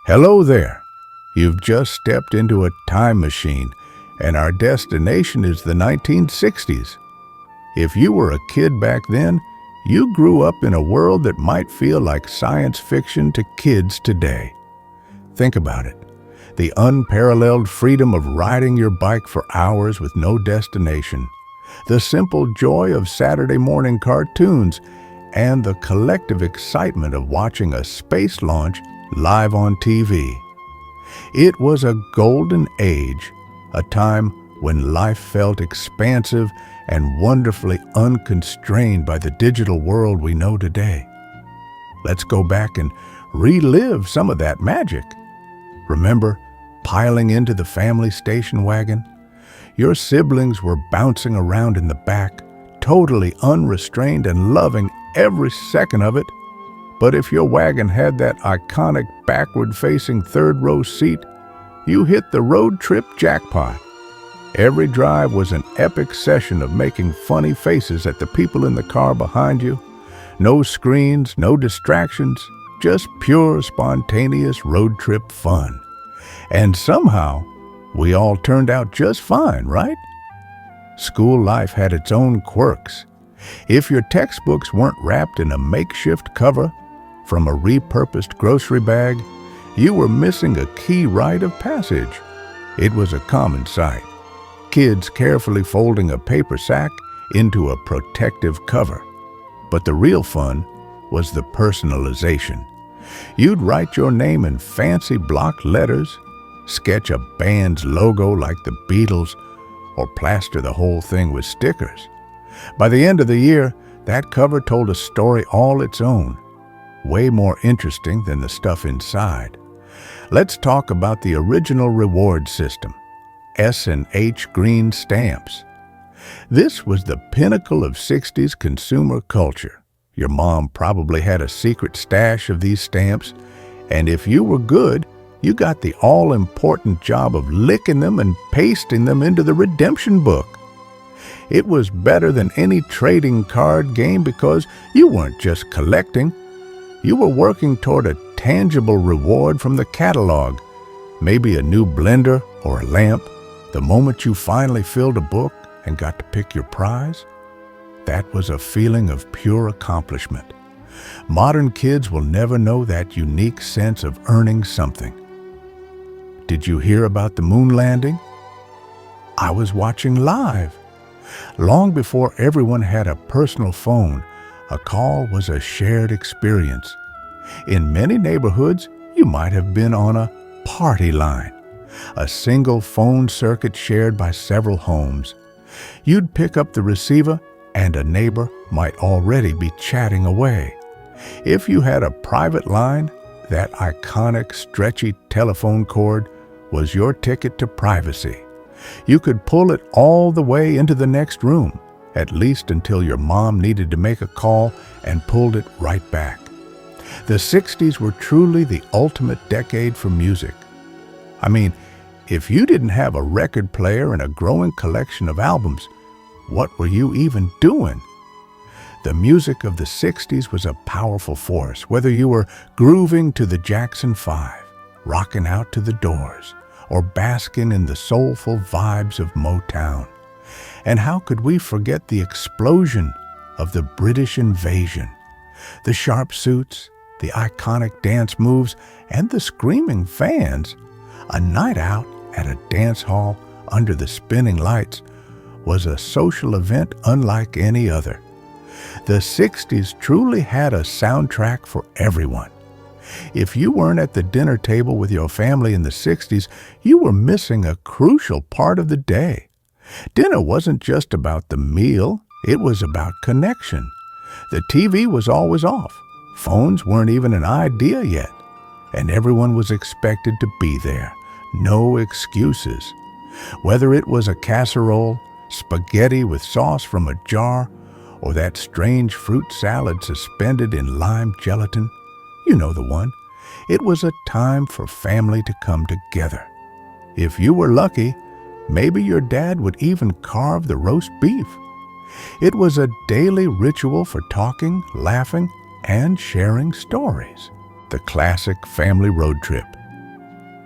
Hello there. You've just stepped into a time machine, and our destination is the 1960s. If you were a kid back then, you grew up in a world that might feel like science fiction to kids today. Think about it. The unparalleled freedom of riding your bike for hours with no destination, the simple joy of Saturday morning cartoons, and the collective excitement of watching a space launch live on TV. It was a golden age, a time when life felt expansive and wonderfully unconstrained by the digital world we know today. Let's go back and relive some of that magic. Remember piling into the family station wagon? Your siblings were bouncing around in the back, totally unrestrained and loving every second of it. But if your wagon had that iconic backward-facing third-row seat, you hit the road trip jackpot. Every drive was an epic session of making funny faces at the people in the car behind you. No screens, no distractions, just pure, spontaneous road trip fun. And somehow, we all turned out just fine, right? School life had its own quirks. If your textbooks weren't wrapped in a makeshift cover from a repurposed grocery bag, you were missing a key rite of passage. It was a common sight. Kids carefully folding a paper sack into a protective cover. But the real fun was the personalization. You'd write your name in fancy block letters, sketch a band's logo like the Beatles, or plaster the whole thing with stickers. By the end of the year, that cover told a story all its own, way more interesting than the stuff inside. Let's talk about the original reward system, S&H green stamps. This was the pinnacle of 60s consumer culture. Your mom probably had a secret stash of these stamps, and if you were good, you got the all-important job of licking them and pasting them into the redemption book. It was better than any trading card game because you weren't just collecting. You were working toward a tangible reward from the catalog, maybe a new blender or a lamp, the moment you finally filled a book and got to pick your prize. That was a feeling of pure accomplishment. Modern kids will never know that unique sense of earning something. Did you hear about the moon landing? I was watching live. Long before everyone had a personal phone, a call was a shared experience. In many neighborhoods, you might have been on a party line, a single phone circuit shared by several homes. You'd pick up the receiver, and a neighbor might already be chatting away. If you had a private line, that iconic stretchy telephone cord was your ticket to privacy. You could pull it all the way into the next room, at least until your mom needed to make a call and pulled it right back. The 60s were truly the ultimate decade for music. I mean, if you didn't have a record player and a growing collection of albums, what were you even doing? The music of the 60s was a powerful force, whether you were grooving to the Jackson 5, rocking out to the Doors, or basking in the soulful vibes of Motown. And how could we forget the explosion of the British invasion? The sharp suits, the iconic dance moves, and the screaming fans. A night out at a dance hall under the spinning lights was a social event unlike any other. The 60s truly had a soundtrack for everyone. If you weren't at the dinner table with your family in the 60s, you were missing a crucial part of the day. Dinner wasn't just about the meal, it was about connection. The TV was always off. Phones weren't even an idea yet. And everyone was expected to be there. No excuses. Whether it was a casserole, spaghetti with sauce from a jar, or that strange fruit salad suspended in lime gelatin, you know the one. It was a time for family to come together. If you were lucky, maybe your dad would even carve the roast beef. It was a daily ritual for talking, laughing, and sharing stories. The classic family road trip.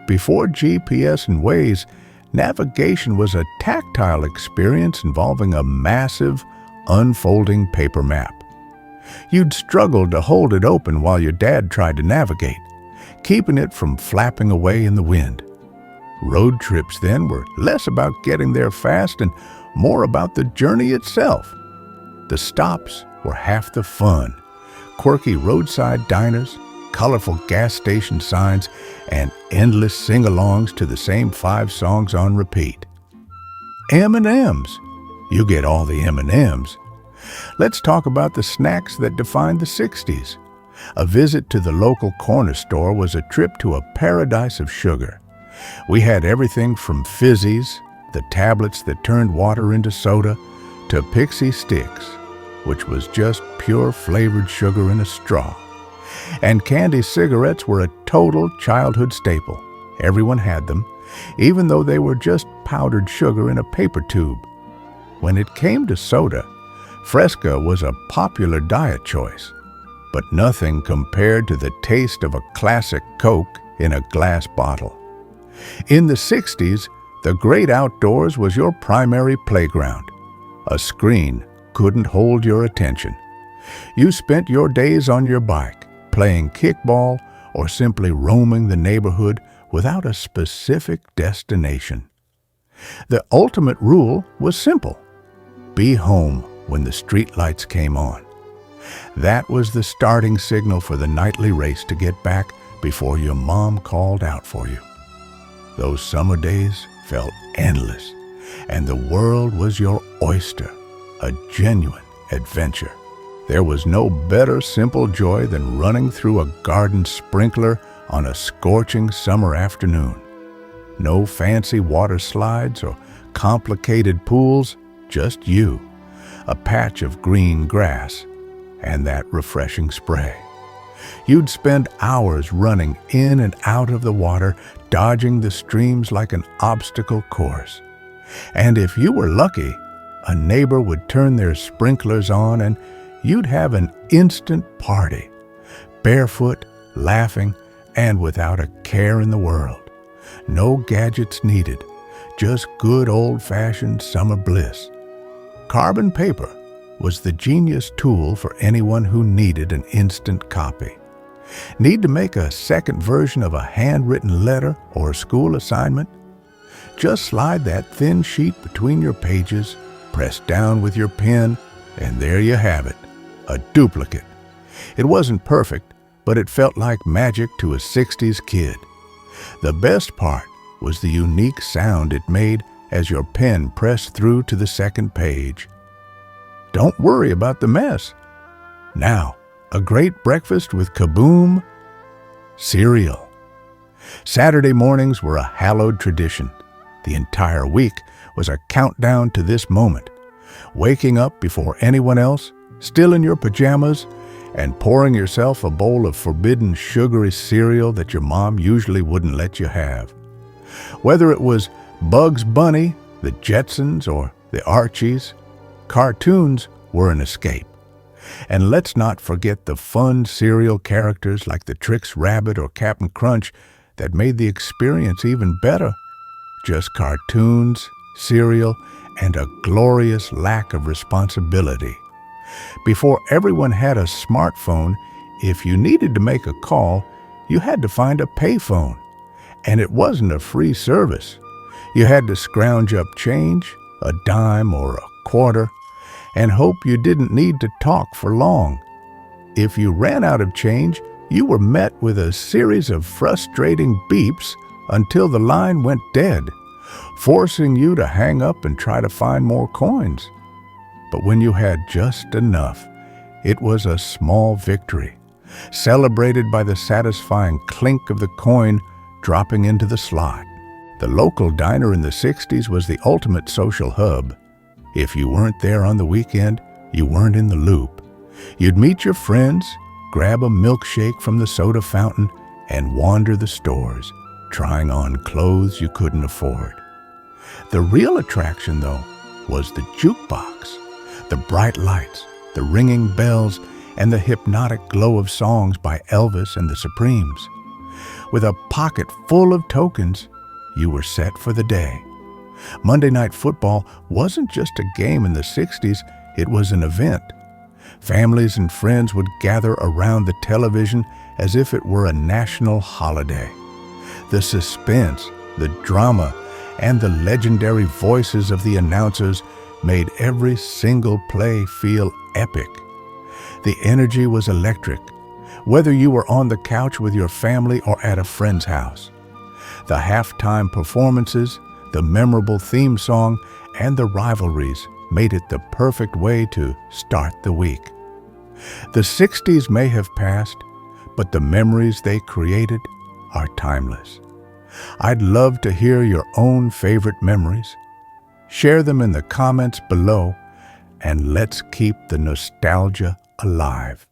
Before GPS and Waze, navigation was a tactile experience involving a massive, unfolding paper map. You'd struggle to hold it open while your dad tried to navigate, keeping it from flapping away in the wind. Road trips then were less about getting there fast and more about the journey itself. The stops were half the fun. Quirky roadside diners, colorful gas station signs, and endless sing-alongs to the same 5 songs on repeat. M&Ms. You get all the M&Ms. Let's talk about the snacks that defined the 60s. A visit to the local corner store was a trip to a paradise of sugar. We had everything from fizzies, the tablets that turned water into soda, to Pixie Sticks, which was just pure flavored sugar in a straw. And candy cigarettes were a total childhood staple. Everyone had them, even though they were just powdered sugar in a paper tube. When it came to soda, Fresca was a popular diet choice, but nothing compared to the taste of a classic Coke in a glass bottle. In the 60s, the great outdoors was your primary playground. A screen couldn't hold your attention. You spent your days on your bike, playing kickball, or simply roaming the neighborhood without a specific destination. The ultimate rule was simple: be home when the streetlights came on. That was the starting signal for the nightly race to get back before your mom called out for you. Those summer days felt endless, and the world was your oyster, a genuine adventure. There was no better simple joy than running through a garden sprinkler on a scorching summer afternoon. No fancy water slides or complicated pools, just you, a patch of green grass, and that refreshing spray. You'd spend hours running in and out of the water, dodging the streams like an obstacle course. And if you were lucky, a neighbor would turn their sprinklers on and you'd have an instant party, barefoot, laughing, and without a care in the world. No gadgets needed, just good old-fashioned summer bliss. Carbon paper was the genius tool for anyone who needed an instant copy. Need to make a second version of a handwritten letter or a school assignment? Just slide that thin sheet between your pages, press down with your pen, and there you have it, a duplicate. It wasn't perfect, but it felt like magic to a 60s kid. The best part was the unique sound it made as your pen pressed through to the second page. Don't worry about the mess. Now, a great breakfast with Kaboom cereal. Saturday mornings were a hallowed tradition. The entire week was a countdown to this moment. Waking up before anyone else, still in your pajamas, and pouring yourself a bowl of forbidden sugary cereal that your mom usually wouldn't let you have. Whether it was Bugs Bunny, the Jetsons, or the Archies, cartoons were an escape. And let's not forget the fun cereal characters like the Trix Rabbit or Cap'n Crunch that made the experience even better. Just cartoons, cereal, and a glorious lack of responsibility. Before everyone had a smartphone, if you needed to make a call, you had to find a payphone. And it wasn't a free service. You had to scrounge up change, a dime or a quarter, and hope you didn't need to talk for long. If you ran out of change, you were met with a series of frustrating beeps until the line went dead, forcing you to hang up and try to find more coins. But when you had just enough, it was a small victory, celebrated by the satisfying clink of the coin dropping into the slot. The local diner in the 60s was the ultimate social hub. If you weren't there on the weekend, you weren't in the loop. You'd meet your friends, grab a milkshake from the soda fountain, and wander the stores, trying on clothes you couldn't afford. The real attraction, though, was the jukebox. The bright lights, the ringing bells, and the hypnotic glow of songs by Elvis and the Supremes. With a pocket full of tokens, you were set for the day. Monday Night Football wasn't just a game in the 60s, it was an event. Families and friends would gather around the television as if it were a national holiday. The suspense, the drama, and the legendary voices of the announcers made every single play feel epic. The energy was electric, whether you were on the couch with your family or at a friend's house. The halftime performances, the memorable theme song, and the rivalries made it the perfect way to start the week. The 60s may have passed, but the memories they created are timeless. I'd love to hear your own favorite memories. Share them in the comments below, and let's keep the nostalgia alive.